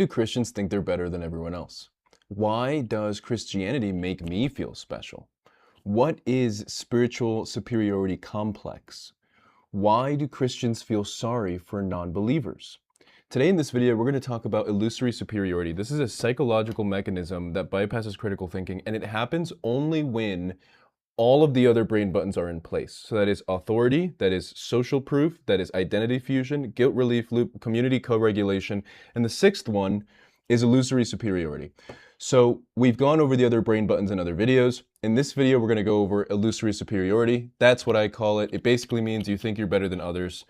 do Christians think they're better than everyone else? Why does Christianity make me feel special? What is spiritual superiority complex? Why do Christians feel sorry for non-believers? Today in this video, we're going to talk about illusory superiority. This is a psychological mechanism that bypasses critical thinking, and it happens only when all of the other brain buttons are in place. So that is authority, that is social proof, that is identity fusion, guilt relief loop, community co-regulation, and the sixth one is illusory superiority. So we've gone over the other brain buttons in other videos. In this video, we're going to go over illusory superiority. That's what I call it. It basically means you think you're better than others,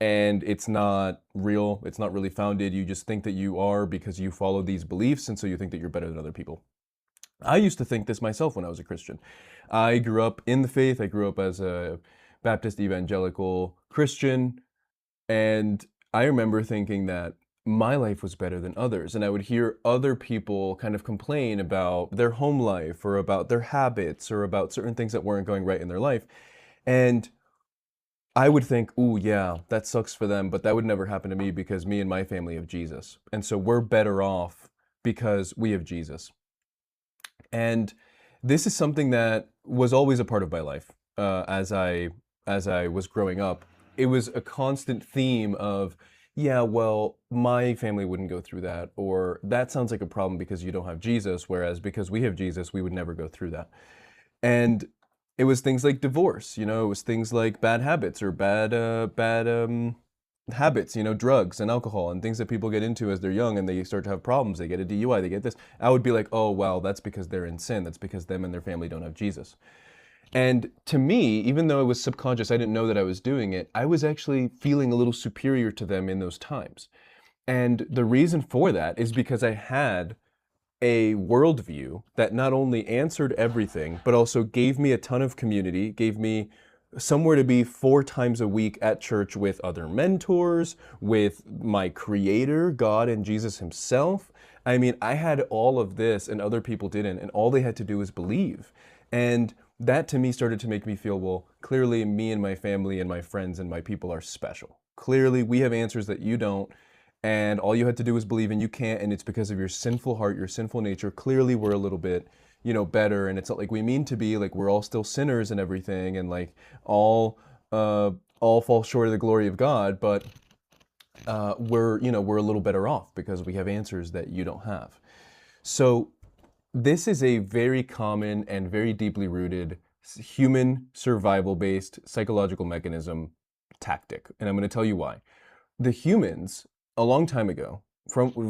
and it's not real. It's not really founded. You just think that you are because you follow these beliefs, and so you think that you're better than other people. I used to think this myself when I was a Christian. I grew up in the faith. I grew up as a Baptist evangelical Christian, and I remember thinking that my life was better than others, and I would hear other people kind of complain about their home life or about their habits or about certain things that weren't going right in their life, and I would think, ooh, yeah, that sucks for them, but that would never happen to me because me and my family have Jesus, and so we're better off because we have Jesus. And this is something that was always a part of my life as I was growing up. It was a constant theme of, yeah, well, my family wouldn't go through that, or that sounds like a problem because you don't have Jesus, whereas because we have Jesus, we would never go through that. And it was things like divorce, it was things like bad habits or bad habits, drugs and alcohol and things that people get into as they're young and they start to have problems. They get a DUI, they get this. I would be like, oh, well, that's because they're in sin. That's because them and their family don't have Jesus. And to me, even though it was subconscious, I didn't know that I was doing it, I was actually feeling a little superior to them in those times. And the reason for that is because I had a worldview that not only answered everything, but also gave me a ton of community, gave me somewhere to be 4 times a week at church with other mentors, with my creator, God and Jesus himself. I mean, I had all of this and other people didn't, and all they had to do was believe. And that to me started to make me feel, well, clearly me and my family and my friends and my people are special. Clearly we have answers that you don't, and all you had to do was believe and you can't, and it's because of your sinful heart, your sinful nature. Clearly we're a little bit better, and it's not like we mean to be, like we're all still sinners and everything, and like all fall short of the glory of God, but we're a little better off because we have answers that you don't have. So this is a very common and very deeply rooted human survival-based psychological mechanism tactic, and I'm going to tell you why. The humans, a long time ago,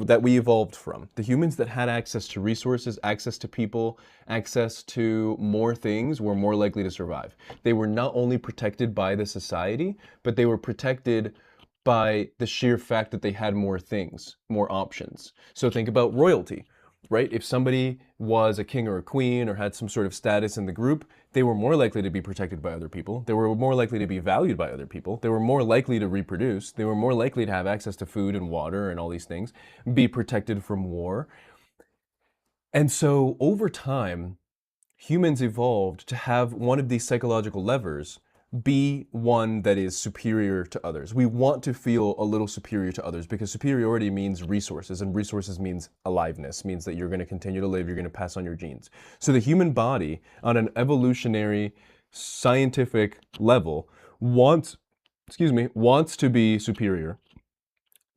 that we evolved from, the humans that had access to resources, access to people, access to more things, were more likely to survive. They were not only protected by the society, but they were protected by the sheer fact that they had more things, more options. So think about royalty, right? If somebody was a king or a queen or had some sort of status in the group, they were more likely to be protected by other people. They were more likely to be valued by other people. They were more likely to reproduce. They were more likely to have access to food and water and all these things, be protected from war. And so over time, humans evolved to have one of these psychological levers be one that is superior to others. We want to feel a little superior to others because superiority means resources, and resources means aliveness, means that you're going to continue to live, you're going to pass on your genes. So the human body, on an evolutionary, scientific level, wants to be superior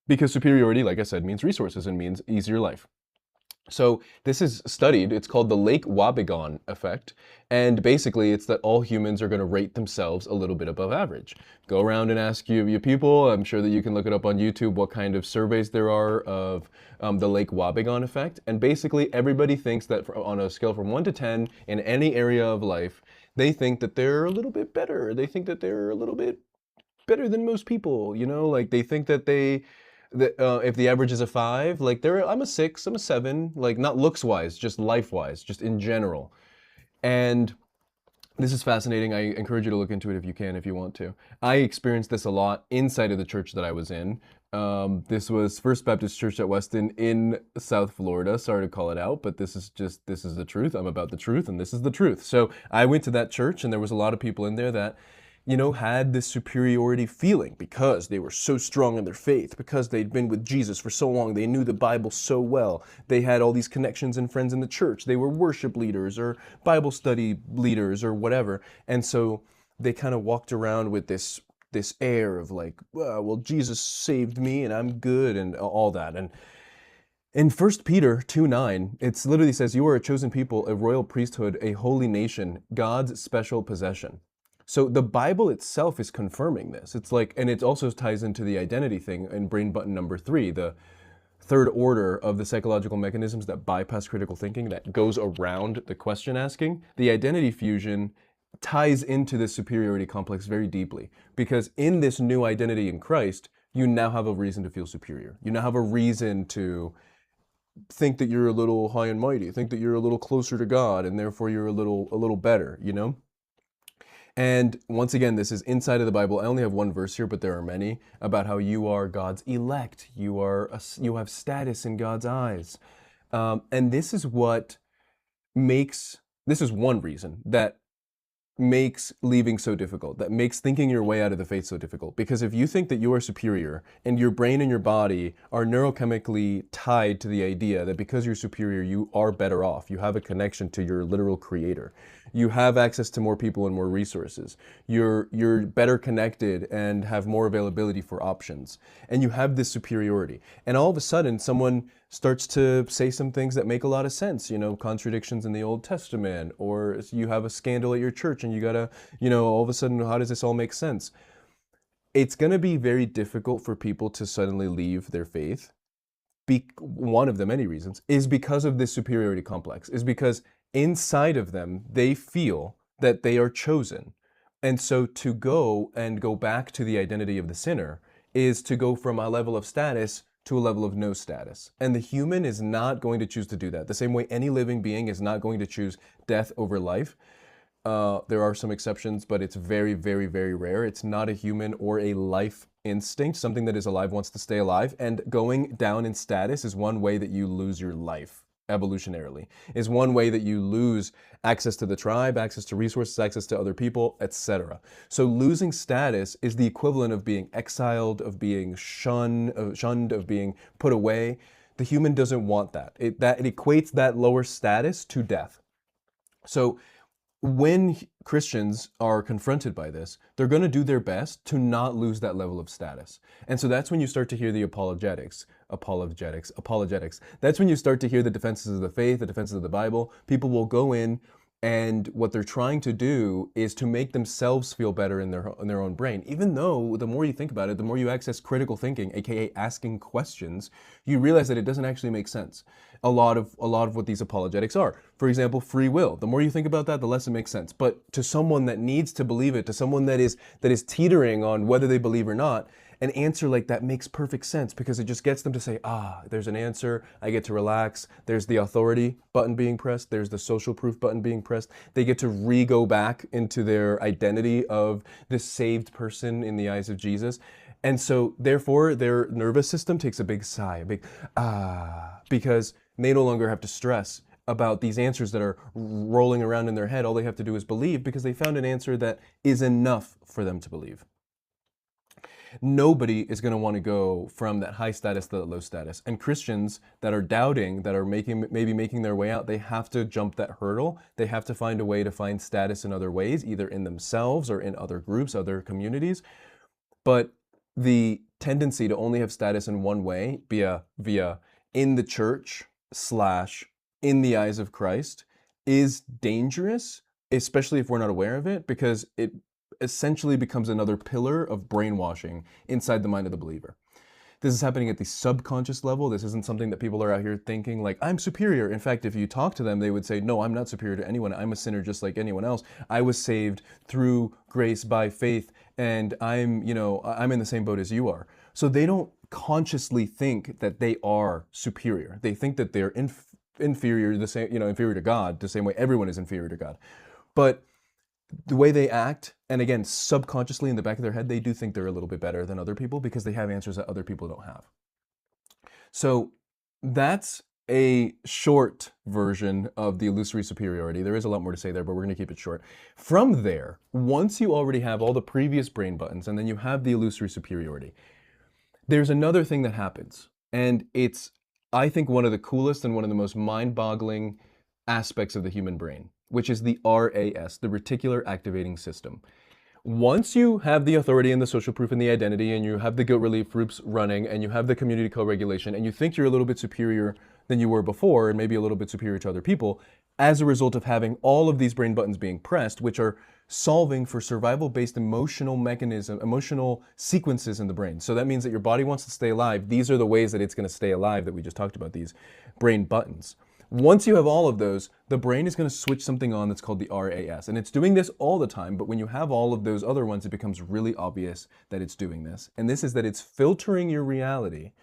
because superiority, like I said, means resources and means easier life. So this is studied, it's called the Lake Wobegon Effect, and basically it's that all humans are going to rate themselves a little bit above average. Go around and ask you people, I'm sure that you can look it up on YouTube, what kind of surveys there are of the Lake Wobegon Effect, and basically everybody thinks that on a scale from 1 to 10 in any area of life, they think that they're a little bit better, they think that they're a little bit better than most people, like they think that if the average is a 5, like I'm a 6, I'm a 7, like not looks wise, just life wise, just in general. And this is fascinating. I encourage you to look into it if you can, if you want to. I experienced this a lot inside of the church that I was in. This was First Baptist Church at Weston in South Florida. Sorry to call it out, but this is the truth. I'm about the truth, and this is the truth. So I went to that church, and there was a lot of people in there that had this superiority feeling because they were so strong in their faith, because they'd been with Jesus for so long, they knew the Bible so well, they had all these connections and friends in the church, they were worship leaders or Bible study leaders or whatever, and so they kind of walked around with this air of like, well, Jesus saved me and I'm good and all that. And in 1 Peter 2:9, it literally says, "You are a chosen people, a royal priesthood, a holy nation, God's special possession." So the Bible itself is confirming this. It's like, and it also ties into the identity thing in brain button number 3, the third order of the psychological mechanisms that bypass critical thinking, that goes around the question asking. The identity fusion ties into the superiority complex very deeply, because in this new identity in Christ, you now have a reason to feel superior. You now have a reason to think that you're a little high and mighty, think that you're a little closer to God, and therefore you're a little better, And once again, this is inside of the Bible. I only have one verse here, but there are many, about how you are God's elect. You have status in God's eyes. And this is one reason that makes leaving so difficult, that makes thinking your way out of the faith so difficult. Because if you think that you are superior and your brain and your body are neurochemically tied to the idea that because you're superior, you are better off, you have a connection to your literal creator, you have access to more people and more resources, you're better connected and have more availability for options, and you have this superiority, and all of a sudden someone starts to say some things that make a lot of sense, contradictions in the Old Testament, or you have a scandal at your church and you gotta, all of a sudden, how does this all make sense? It's gonna be very difficult for people to suddenly leave their faith. One of the many reasons is because of this superiority complex, is because inside of them, they feel that they are chosen. And so to go back to the identity of the sinner is to go from a level of status to a level of no status. And the human is not going to choose to do that. The same way any living being is not going to choose death over life. There are some exceptions, but it's very, very, very rare. It's not a human or a life instinct. Something that is alive wants to stay alive. And going down in status is one way that you lose your life. Evolutionarily, is one way that you lose access to the tribe, access to resources, access to other people, etc. So losing status is the equivalent of being exiled, of being shunned, of being put away. The human doesn't want that. It equates that lower status to death. So when Christians are confronted by this, they're going to do their best to not lose that level of status. And so that's when you start to hear the apologetics. That's when you start to hear the defenses of the faith, the defenses of the Bible. People will go in, and what they're trying to do is to make themselves feel better in their own brain. Even though the more you think about it, the more you access critical thinking, aka asking questions, you realize that it doesn't actually make sense. A lot of what these apologetics are. For example, free will. The more you think about that, the less it makes sense. But to someone that needs to believe it, to someone that is teetering on whether they believe or not, an answer like that makes perfect sense, because it just gets them to say, there's an answer, I get to relax, there's the authority button being pressed, there's the social proof button being pressed, they get to go back into their identity of the saved person in the eyes of Jesus. And so therefore their nervous system takes a big sigh, because they no longer have to stress about these answers that are rolling around in their head. All they have to do is believe, because they found an answer that is enough for them to believe. Nobody is going to want to go from that high status to that low status. And Christians that are doubting, that are maybe making their way out, they have to jump that hurdle. They have to find a way to find status in other ways, either in themselves or in other groups, other communities. But the tendency to only have status in one way, via in the church / in the eyes of Christ, is dangerous, especially if we're not aware of it, because it essentially becomes another pillar of brainwashing inside the mind of the believer. This is happening at the subconscious level. This isn't something that people are out here thinking like, I'm superior. In fact, if you talk to them, they would say, no, I'm not superior to anyone. I'm a sinner just like anyone else. I was saved through grace by faith, and I'm in the same boat as you are. So they don't consciously think that they are superior. They think that they're inferior, inferior to God, the same way everyone is inferior to God. But the way they act, and again, subconsciously in the back of their head, they do think they're a little bit better than other people because they have answers that other people don't have. So that's a short version of the illusory superiority. There is a lot more to say there, but we're going to keep it short. From there, once you already have all the previous brain buttons and then you have the illusory superiority, there's another thing that happens. And it's, I think, one of the coolest and one of the most mind-boggling aspects of the human brain, which is the RAS, the reticular activating system. Once you have the authority and the social proof and the identity, and you have the guilt relief groups running, and you have the community co-regulation, and you think you're a little bit superior than you were before, and maybe a little bit superior to other people, as a result of having all of these brain buttons being pressed, which are solving for survival-based emotional sequences in the brain. So that means that your body wants to stay alive. These are the ways that it's going to stay alive that we just talked about, these brain buttons. Once you have all of those, the brain is going to switch something on that's called the RAS. And it's doing this all the time, but when you have all of those other ones, it becomes really obvious that it's doing this. And this is that it's filtering your reality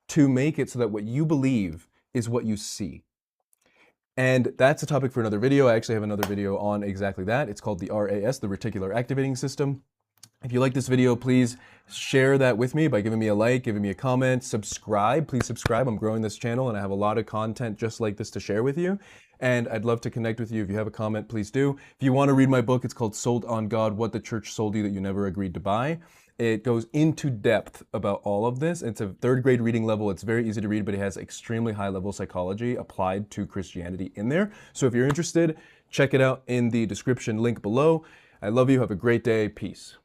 to make it so that what you believe is what you see. And that's a topic for another video. I actually have another video on exactly that. It's called the RAS, the reticular activating system. If you like this video, please share that with me by giving me a like, giving me a comment, subscribe. Please subscribe. I'm growing this channel and I have a lot of content just like this to share with you. And I'd love to connect with you. If you have a comment, please do. If you want to read my book, it's called Sold on God, What the Church Sold You That You Never Agreed to Buy. It goes into depth about all of this. It's a third grade reading level. It's very easy to read, but it has extremely high level psychology applied to Christianity in there. So if you're interested, check it out in the description link below. I love you. Have a great day. Peace.